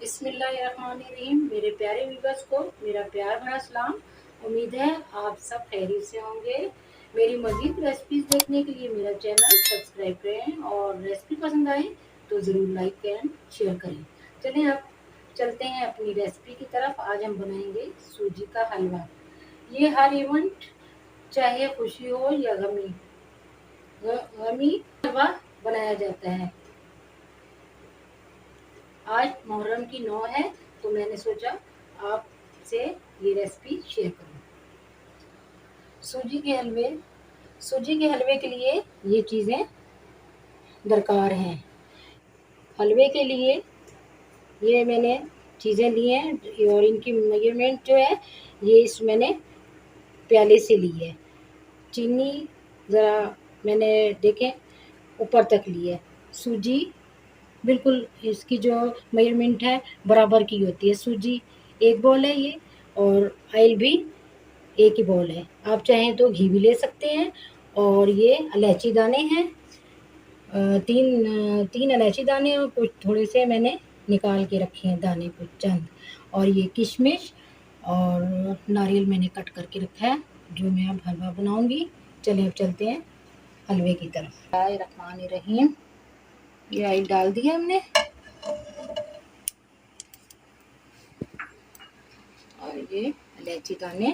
बिस्मिल्लाहिर्रहमानिर्रहीम। मेरे प्यारे व्यूअर्स को मेरा प्यार भरा सलाम। उम्मीद है आप सब खैरियत से होंगे। मेरी मज़ीद रेसिपीज़ देखने के लिए मेरा चैनल सब्सक्राइब करें और रेसिपी पसंद आए तो ज़रूर लाइक एंड शेयर करें। चलें अब चलते हैं अपनी रेसिपी की तरफ। आज हम बनाएंगे सूजी का हलवा। ये हर इवेंट, चाहे खुशी हो या गमी हलवा बनाया जाता है। आज मुहर्रम की 9 है तो मैंने सोचा आपसे ये रेसिपी शेयर करूं। सूजी के हलवे के लिए ये चीज़ें दरकार हैं। हलवे के लिए ये मैंने चीज़ें ली हैं और इनकी मेजरमेंट जो है ये इस मैंने प्याले से ली है। चीनी ज़रा मैंने देखें ऊपर तक ली है। सूजी बिल्कुल इसकी जो मेजरमेंट है बराबर की होती है। सूजी एक बॉल है ये, और ऑयल भी एक ही बॉल है। आप चाहें तो घी भी ले सकते हैं। और ये इलायची दाने हैं, तीन इलायची दाने, और कुछ थोड़े से मैंने निकाल के रखे हैं दाने कुछ चंद। और ये किशमिश और नारियल मैंने कट करके रखा है जो मैं अब हलवा बनाऊंगी। चलिए अब चलते हैं हलवे की तरफ। रहीम, ये ऑयल डाल दिया हमने और ये इलायची दाने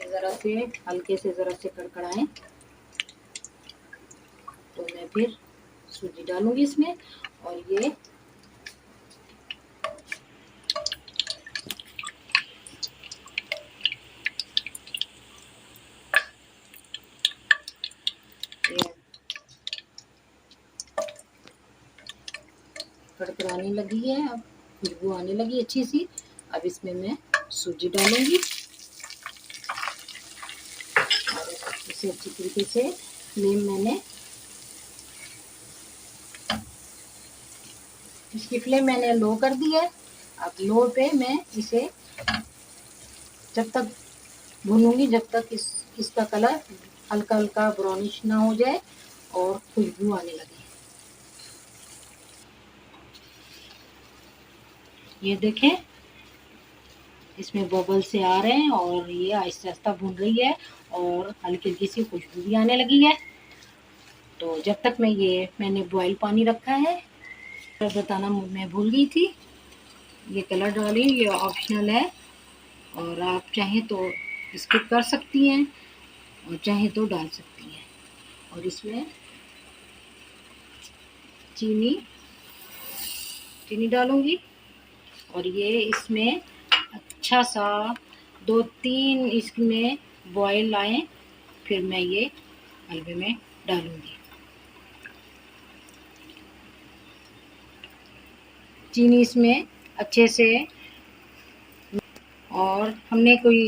ज़रा से हल्के से ज़रा से कड़कड़ाएं तो मैं फिर सूजी डालूंगी इसमें। और ये कड़कड़ाने लगी है, अब खुशबू आने लगी अच्छी सी। अब इसमें मैं सूजी डालूंगी और इसे अच्छी तरीके से फ्लेम इसकी फ्लेम मैंने लो कर दी है। अब लो पे मैं इसे जब तक भूनूंगी जब तक इसका कलर हल्का हल्का ब्राउनिश ना हो जाए और खुशबू आने लगे। ये देखें इसमें बबल से आ रहे हैं और ये आहिस्ता आहिस्ता भून रही है और हल्की हल्की सी खुशबू भी आने लगी है। तो जब तक मैंने बॉयल पानी रखा है, तो बताना मैं भूल गई थी, ये कलर डाली, ये ऑप्शनल है और आप चाहें तो स्किप कर सकती हैं और चाहें तो डाल सकती हैं। और इसमें चीनी डालूंगी और ये इसमें अच्छा सा 2-3 इसमें बॉयल आए फिर मैं ये हलवे में डालूंगी। चीनी इसमें अच्छे से, और हमने कोई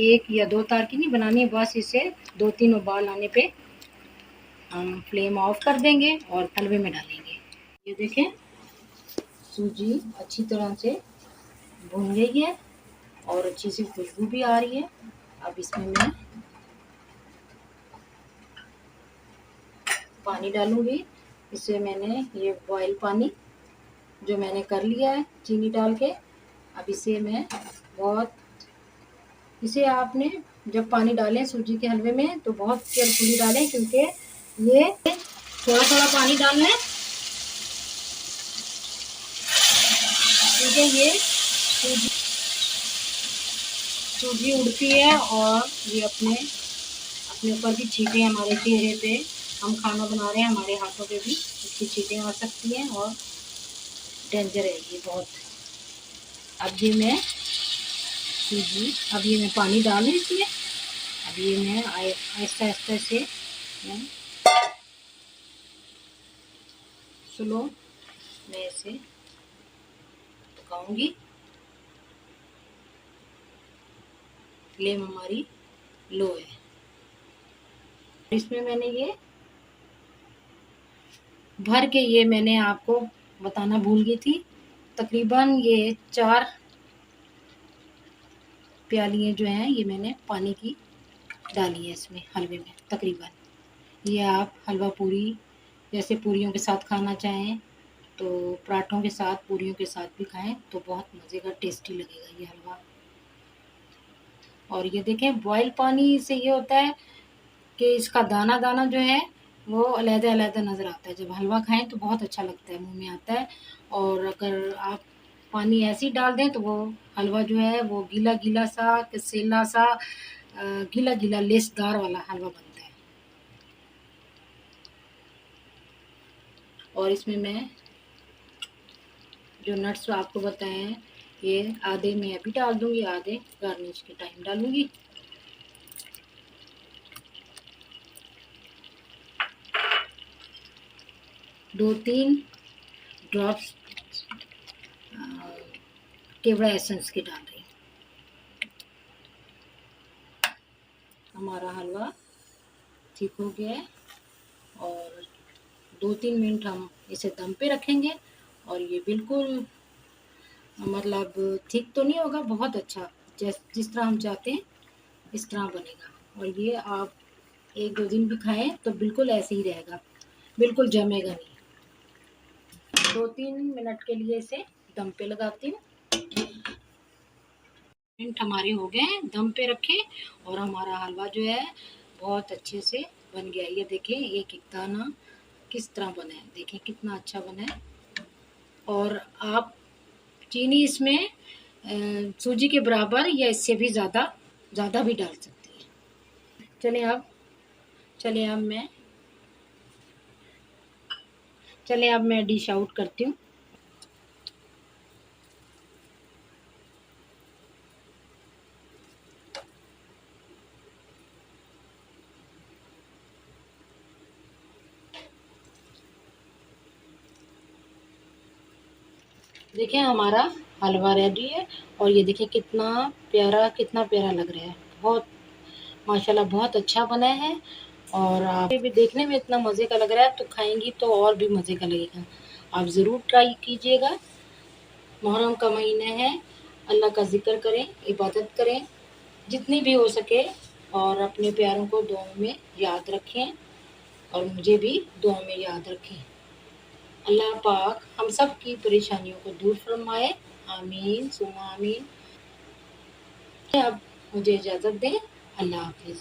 1 या 2 तार की नहीं बनानी है, बस इसे 2-3 उबाल आने पे हम फ्लेम ऑफ कर देंगे और हलवे में डालेंगे। ये देखें सूजी अच्छी तरह से भुन गई है और अच्छी सी खुशबू भी आ रही है। अब इसमें मैं पानी डालूंगी। इसे मैंने ये बॉयल पानी जो मैंने कर लिया है चीनी डाल के, अब इसे आपने जब पानी डालें सूजी के हलवे में तो बहुत केयरफुली डालें, क्योंकि ये थोड़ा थोड़ा पानी डालना है, क्योंकि ये सूजी उड़ती है और ये अपने ऊपर भी छींटे हमारे चेहरे पे, हम खाना बना रहे हैं हमारे हाथों पे भी इसकी छींटे आ सकती हैं और डेंजर है ये बहुत। अब ये मैं पानी डाल रही इसमें। अब ये मैं आहिस्ता आहिस्ता से मैं स्लो मैं इसे पकाऊंगी। फ्लेम हमारी लो है। इसमें मैंने ये भर के, ये मैंने आपको बताना भूल गई थी, तकरीबन ये 4 प्यालियाँ जो हैं ये मैंने पानी की डाली है इसमें हलवे में तकरीबन। ये आप हलवा पूरी जैसे पूरियों के साथ खाना चाहें तो पराठों के साथ, पूरियों के साथ भी खाएं तो बहुत मज़े का टेस्टी लगेगा ये हलवा। और ये देखें बॉयल पानी से ये होता है कि इसका दाना-दाना जो है वो अलग-अलग नज़र आता है। जब हलवा खाएँ तो बहुत अच्छा लगता है, मुँह में आता है। और अगर आप पानी ऐसे ही डाल दें तो वो हलवा जो है वो गीला-गीला सा, सेला सा गीला-गीला लेसदार वाला हलवा बनता है। और इसमें मैं जो नट्स आपको बताए हैं, ये आधे मैं अभी डाल दूँगी, आधे गार्निश के टाइम डालूँगी। दो तीन ड्रॉप्स केवड़ा एसेंस के डाल रही हूँ। हमारा हलवा ठीक हो गया है और 2-3 मिनट हम इसे दम पे रखेंगे और ये बिल्कुल मतलब ठीक तो नहीं होगा, बहुत अच्छा जिस तरह हम चाहते हैं इस तरह बनेगा। और ये आप 1-2 दिन भी खाएं तो बिल्कुल ऐसे ही रहेगा, बिल्कुल जमेगा नहीं। 2-3 मिनट के लिए इसे दम पे लगाती हूँ। मिनट हमारे हो गए हैं दम पे रखे और हमारा हलवा जो है बहुत अच्छे से बन गया। ये देखिए एक एक दाना किस तरह बना है, देखिए कितना अच्छा बना है। और आप चीनी इसमें सूजी के बराबर या इससे भी ज़्यादा भी डाल सकती हैं। चलिए अब मैं डिश आउट करती हूँ। देखिए हमारा हलवा रेडी है और ये देखिए कितना प्यारा लग रहा है। बहुत माशाल्लाह बहुत अच्छा बना है और आप भी देखने में इतना मज़े का लग रहा है तो खाएंगी तो और भी मज़े का लगेगा। आप ज़रूर ट्राई कीजिएगा। मुहर्रम का महीना है, अल्लाह का ज़िक्र करें, इबादत करें जितनी भी हो सके और अपने प्यारों को दुआओं में याद रखें और मुझे भी दुआ में याद रखें। अल्लाह पाक हम सब की परेशानियों को दूर फरमाए। आमीन सुम्मा आमीन। अब मुझे इजाज़त दें। अल्लाह हाफ़िज़।